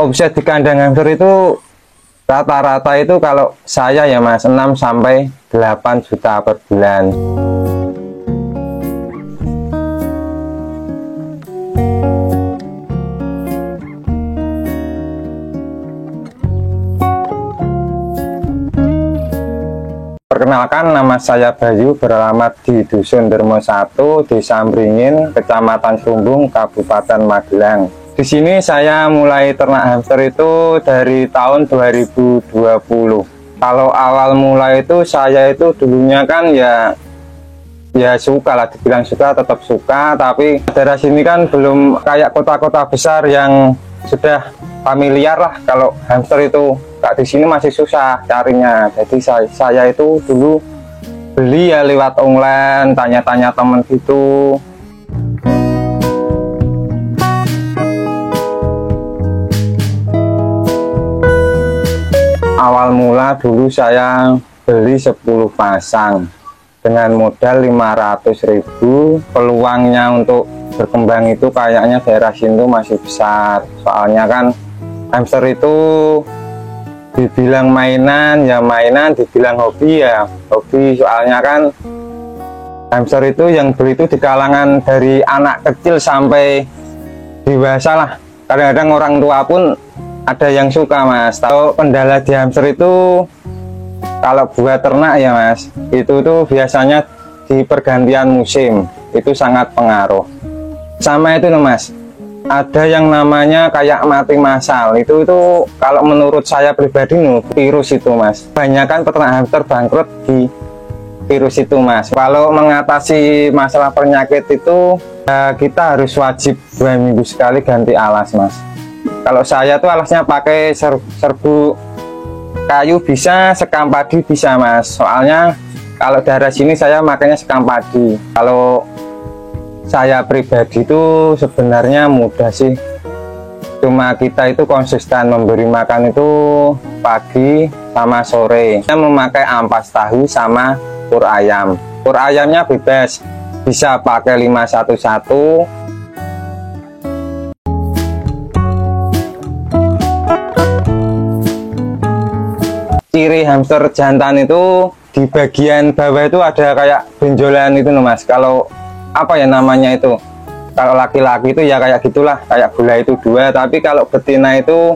omset di kandang hamster itu rata-rata itu kalau saya ya Mas 6 sampai 8 juta per bulan. Perkenalkan, nama saya Bayu, beralamat di Dusun Dermo 1, Desa Mringin, Kecamatan Sumbung, Kabupaten Magelang. Di sini saya mulai ternak hamster itu dari tahun 2020. Kalau awal mulai itu saya itu dulunya kan ya suka lah, dibilang suka tetap suka, tapi daerah sini kan belum kayak kota-kota besar yang sudah familiar lah. Kalau hamster itu Kak, di sini masih susah carinya. Jadi saya itu dulu beli ya lewat online, tanya-tanya temen gitu. Awal mula dulu saya beli 10 pasang dengan modal 500.000. Peluangnya untuk berkembang itu kayaknya daerah sini masih besar. Soalnya kan hamster itu dibilang mainan ya mainan, dibilang hobi ya hobi. Soalnya kan hamster itu yang beli itu di kalangan dari anak kecil sampai dewasa lah. Kadang-kadang orang tua pun ada yang suka Mas. Tahu kendala di hamster itu kalau buat ternak ya Mas, itu tuh biasanya di pergantian musim itu sangat pengaruh. Sama itu Mas, ada yang namanya kayak mati massal. Itu kalau menurut saya pribadi virus itu Mas. Banyakan peternak hamster bangkrut di virus itu Mas. Kalau mengatasi masalah penyakit itu kita harus wajib 2 minggu sekali ganti alas Mas. Kalau saya tuh alasnya pakai serbuk kayu bisa, sekam padi bisa Mas. Soalnya kalau daerah sini saya makanya sekam padi. Kalau saya pribadi itu sebenarnya mudah sih, cuma kita itu konsisten memberi makan itu pagi sama sore. Saya memakai ampas tahu sama pur ayam. Pur ayamnya bebas, bisa pakai 511. Ciri hamster jantan itu di bagian bawah itu ada kayak benjolan itu Mas. Kalau apa ya namanya itu, kalau laki-laki itu ya kayak gitulah, kayak gula itu 2, tapi kalau betina itu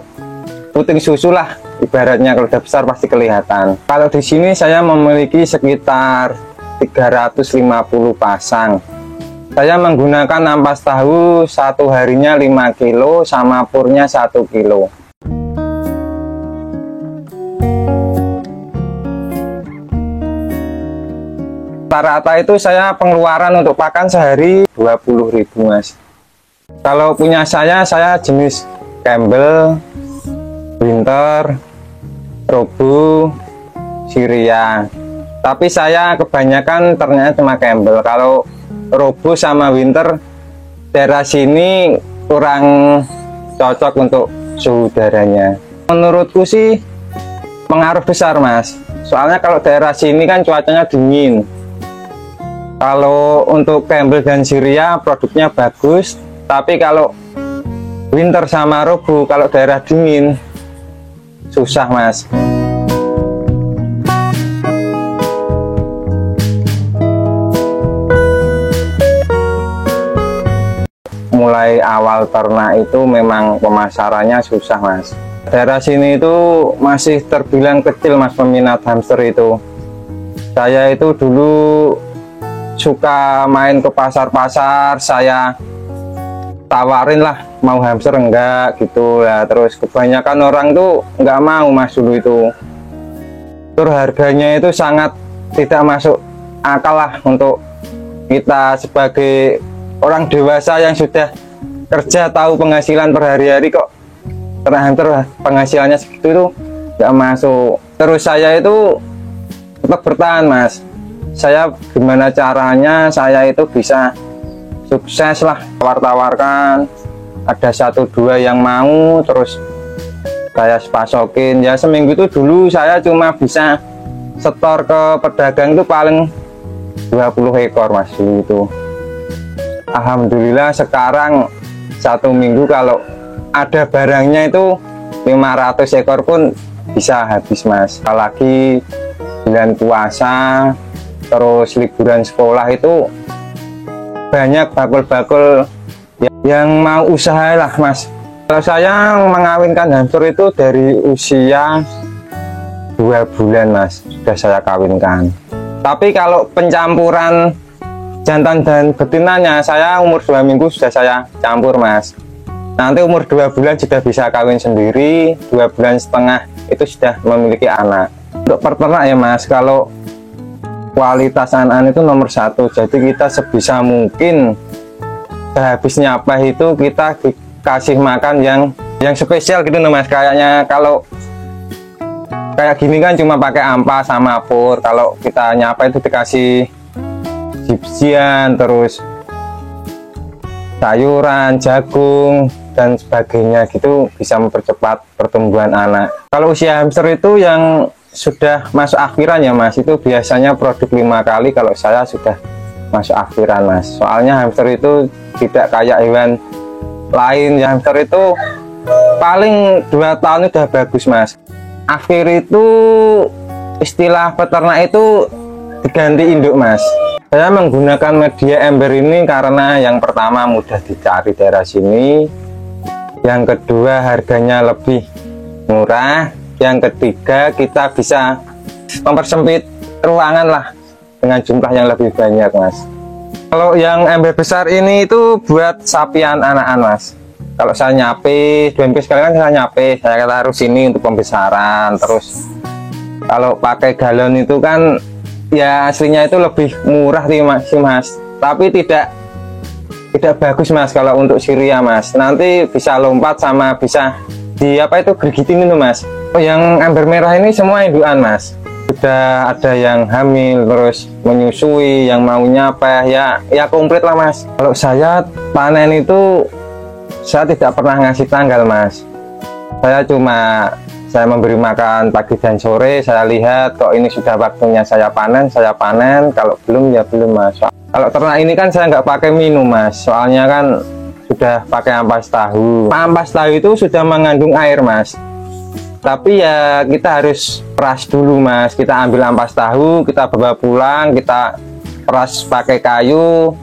puting susu lah ibaratnya. Kalau udah besar pasti kelihatan. Kalau di sini saya memiliki sekitar 350 pasang. Saya menggunakan ampas tahu satu harinya 5 kilo sama purnya 1 kilo. Rata-rata itu saya pengeluaran untuk pakan sehari 20.000 Mas. Kalau punya saya jenis Campbell, Winter, Robo, Syria. Tapi saya kebanyakan ternyata cuma Campbell. Kalau Robo sama Winter daerah sini kurang cocok untuk suhu udaranya. Menurutku sih pengaruh besar Mas. Soalnya kalau daerah sini kan cuacanya dingin. Kalau untuk Campbell dan Syria produknya bagus, tapi kalau Winter sama Robo kalau daerah dingin susah Mas. Mulai awal ternak itu memang pemasarannya susah Mas. Daerah sini itu masih terbilang kecil Mas peminat hamster itu. Saya itu dulu suka main ke pasar-pasar, saya tawarin lah mau hamster enggak gitu ya. Terus kebanyakan orang tuh nggak mau Mas dulu itu. Terus harganya itu sangat tidak masuk akal lah untuk kita sebagai orang dewasa yang sudah kerja tahu penghasilan per hari-hari, kok ternak hamster penghasilannya segitu tuh nggak masuk. Terus saya itu tetap bertahan Mas. Saya gimana caranya saya itu bisa sukses lah, tawar-tawarkan, ada 1-2 yang mau, terus saya pasokin ya. Seminggu itu dulu saya cuma bisa setor ke pedagang itu paling 20 ekor Mas dulu itu. Alhamdulillah sekarang 1 minggu kalau ada barangnya itu 500 ekor pun bisa habis mas. Apalagi bulan puasa terus liburan sekolah itu banyak bakul-bakul yang mau usaha lah mas. Kalau saya mengawinkan hamster itu dari usia 2 bulan mas, sudah saya kawinkan. Tapi kalau pencampuran jantan dan betinanya, saya umur 2 minggu sudah saya campur mas. Nanti umur 2 bulan sudah bisa kawin sendiri, 2 bulan setengah itu sudah memiliki anak. Untuk peternak ya mas, kalau kualitas anak itu nomor 1, jadi kita sebisa mungkin sehabisnya apa itu kita dikasih makan yang spesial gitu nih mas. Kayaknya kalau kayak gini kan cuma pakai ampas sama pur, kalau kita nyapa itu dikasih gipsian, terus sayuran, jagung dan sebagainya gitu, bisa mempercepat pertumbuhan anak. Kalau usia hamster itu yang sudah masuk akhiran ya mas, itu biasanya produk 5 kali. Kalau saya sudah masuk akhiran mas, soalnya hamster itu tidak kayak hewan lain. Ya, hamster itu paling 2 tahun udah bagus mas. Akhir itu istilah peternak itu diganti induk mas. Saya menggunakan media ember ini karena yang pertama mudah dicari daerah sini, yang kedua harganya lebih murah, yang ketiga kita bisa mempersempit ruangan lah dengan jumlah yang lebih banyak mas. Kalau yang ember besar ini itu buat sapian anakan mas. Kalau saya nyape 2 minggu sekali kan saya nyape, saya taruh sini untuk pembesaran. Terus kalau pakai galon itu kan ya aslinya itu lebih murah sih mas, tapi tidak bagus mas kalau untuk Syria mas. Nanti bisa lompat sama bisa di apa itu gergitin itu mas. Oh, yang ember merah ini semua indukan mas. Sudah ada yang hamil, terus menyusui, yang mau nyapa, ya komplit lah mas. Kalau saya panen itu saya tidak pernah ngasih tanggal mas. Saya memberi makan pagi dan sore, saya lihat kok ini sudah waktunya saya panen, kalau belum ya belum mas. Kalau ternak ini kan saya nggak pakai minum mas, soalnya kan sudah pakai ampas tahu. Ampas tahu itu sudah mengandung air mas, tapi ya kita harus peras dulu mas. Kita ambil ampas tahu, kita bawa pulang, kita peras pakai kayu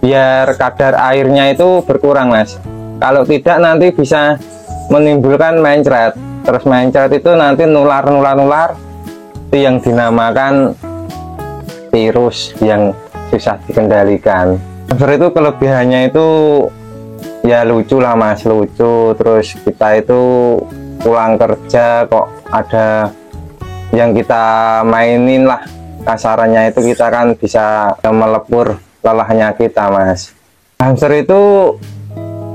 biar kadar airnya itu berkurang mas. Kalau tidak nanti bisa menimbulkan mencret. Terus mencret itu nanti nular itu yang dinamakan virus yang susah dikendalikan. Hamster itu kelebihannya itu ya lucu lah mas, lucu. Terus kita itu pulang kerja kok ada yang kita mainin lah, kasarannya itu kita kan bisa melepur lelahnya kita mas. Hamster itu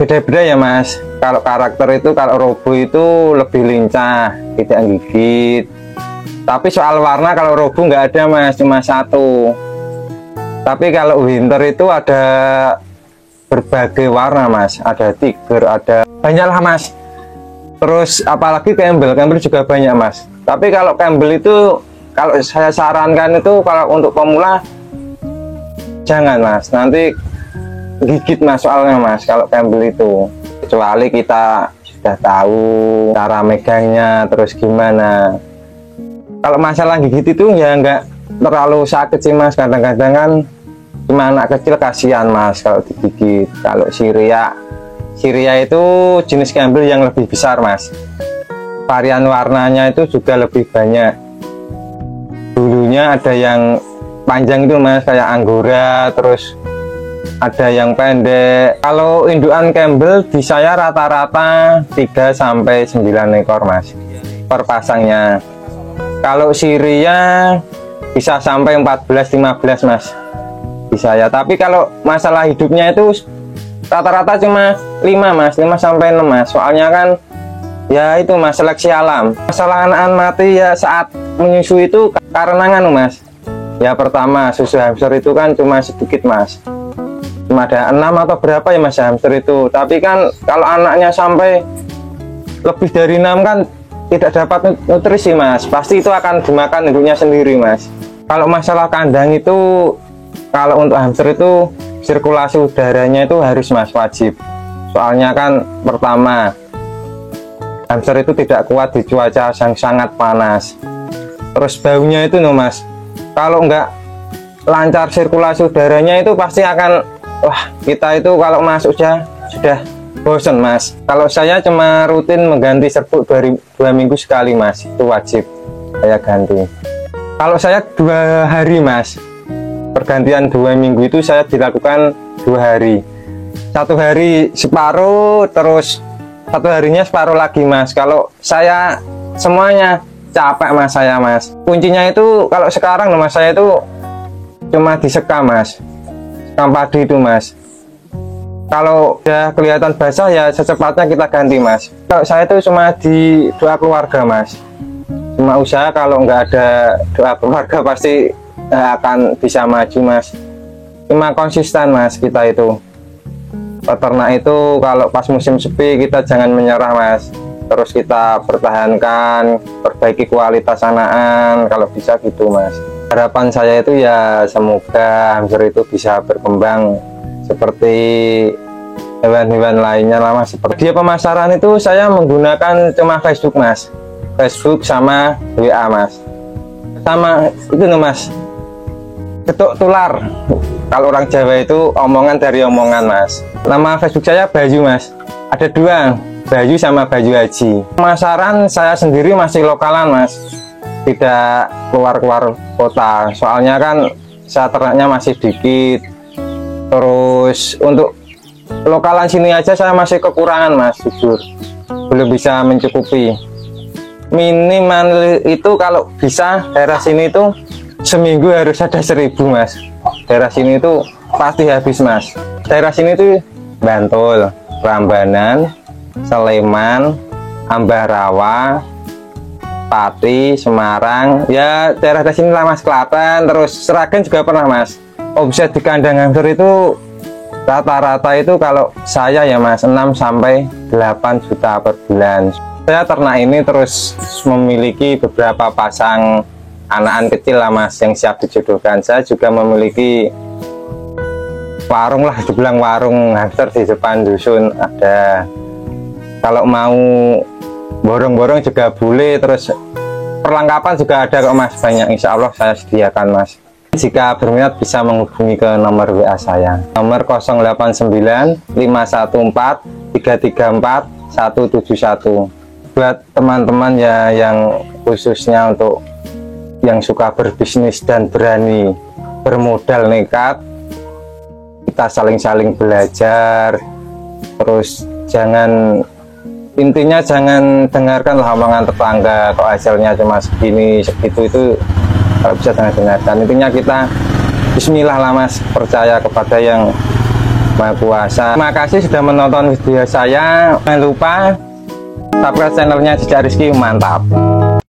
beda-beda ya mas. Kalau karakter itu, kalau Robo itu lebih lincah, tidak gigit. Tapi soal warna kalau Robo nggak ada mas, cuma 1. Tapi kalau Winter itu ada berbagai warna mas, ada tiger, ada banyak lah mas. Terus apalagi Campbell juga banyak mas. Tapi kalau Campbell itu, kalau saya sarankan itu kalau untuk pemula jangan mas, nanti gigit mas soalnya mas kalau Campbell itu. Kecuali kita sudah tahu cara megangnya, terus gimana. Kalau masalah gigit itu ya nggak terlalu sakit sih mas. Kadang-kadang kan cuma anak kecil kasihan mas kalau digigit. Kalau Syria itu jenis Campbell yang lebih besar mas, varian warnanya itu juga lebih banyak. Dulunya ada yang panjang itu mas, kayak Anggora, terus ada yang pendek. Kalau indukan Campbell di saya rata-rata 3-9 ekor mas per pasangnya. Kalau Syria bisa sampai 14-15 mas di saya. Tapi kalau masalah hidupnya itu rata-rata cuma 5 mas, 5-6 mas. Soalnya kan ya itu mas, seleksi alam. Masalah anak mati ya saat menyusui itu karena nganu mas. Ya pertama susu hamster itu kan cuma sedikit mas, cuma ada 6 atau berapa ya mas hamster itu. Tapi kan kalau anaknya sampai lebih dari 6 kan tidak dapat nutrisi mas, pasti itu akan dimakan induknya sendiri mas. Kalau masalah kandang itu, kalau untuk hamster itu sirkulasi udaranya itu harus mas, wajib. Soalnya kan pertama Hamster itu tidak kuat di cuaca yang sangat panas. Terus baunya itu mas, kalau nggak lancar sirkulasi udaranya itu pasti akan, wah kita itu kalau masuk sudah bosan mas. Kalau saya cuma rutin mengganti serbuk 2 minggu sekali mas, itu wajib saya ganti. Kalau saya 2 hari mas, pergantian 2 minggu itu saya dilakukan 2 hari, 1 hari separuh, terus 1 harinya separuh lagi mas. Kalau saya semuanya capek mas, saya mas. Kuncinya itu kalau sekarang mas, saya itu cuma disekam mas, sekam padi itu mas. Kalau udah kelihatan basah ya secepatnya kita ganti mas. Kalau saya itu cuma di doa keluarga mas, cuma usaha, kalau nggak ada doa keluarga pasti akan bisa maju mas. Cuma konsisten mas, kita itu peternak itu kalau pas musim sepi kita jangan menyerah mas, terus kita pertahankan, perbaiki kualitas anakan kalau bisa gitu mas. Harapan saya itu ya semoga hamster itu bisa berkembang seperti hewan-hewan lainnya lah mas. Seperti pemasaran itu saya menggunakan cuma Facebook mas, Facebook sama WA mas, sama itu mas, ketuk tular. Kalau orang Jawa itu omongan dari omongan mas. Nama Facebook saya Bayu mas, ada 2, Bayu sama Bayu Haji. Pemasaran saya sendiri masih lokalan mas, tidak keluar kota, soalnya kan saya ternaknya masih dikit. Terus untuk lokalan sini aja saya masih kekurangan mas, jujur belum bisa mencukupi. Minimal itu kalau bisa daerah sini itu seminggu harus ada 1000 mas. Daerah sini itu pasti habis mas. Daerah sini itu Bantul, Prambanan, Sleman, Ambarawa, Pati, Semarang, ya daerah sini lah mas, Klaten, terus Sragen juga pernah mas. Omset di kandang hamster itu rata-rata itu kalau saya ya mas 6 sampai 8 juta per bulan. Saya ternak ini terus memiliki beberapa pasang anakan kecil lah mas yang siap dijodohkan. Saya juga memiliki warung lah, dibilang warung hamster di depan dusun ada. Kalau mau borong-borong juga boleh, terus perlengkapan juga ada kok mas, banyak, insya Allah saya sediakan mas. Jika berminat bisa menghubungi ke nomor WA saya, nomor 089 514 334 171. Buat teman-teman ya yang khususnya untuk yang suka berbisnis dan berani bermodal nekat, kita saling-saling belajar. Terus intinya jangan dengarkan omongan tetangga kok hasilnya cuma segini segitu, itu kalau bisa jangan dengarkan. Intinya kita bismillah lah mas, percaya kepada yang Maha Kuasa. Terima kasih sudah menonton video saya, jangan lupa subscribe channelnya Jejak Rizky, mantap.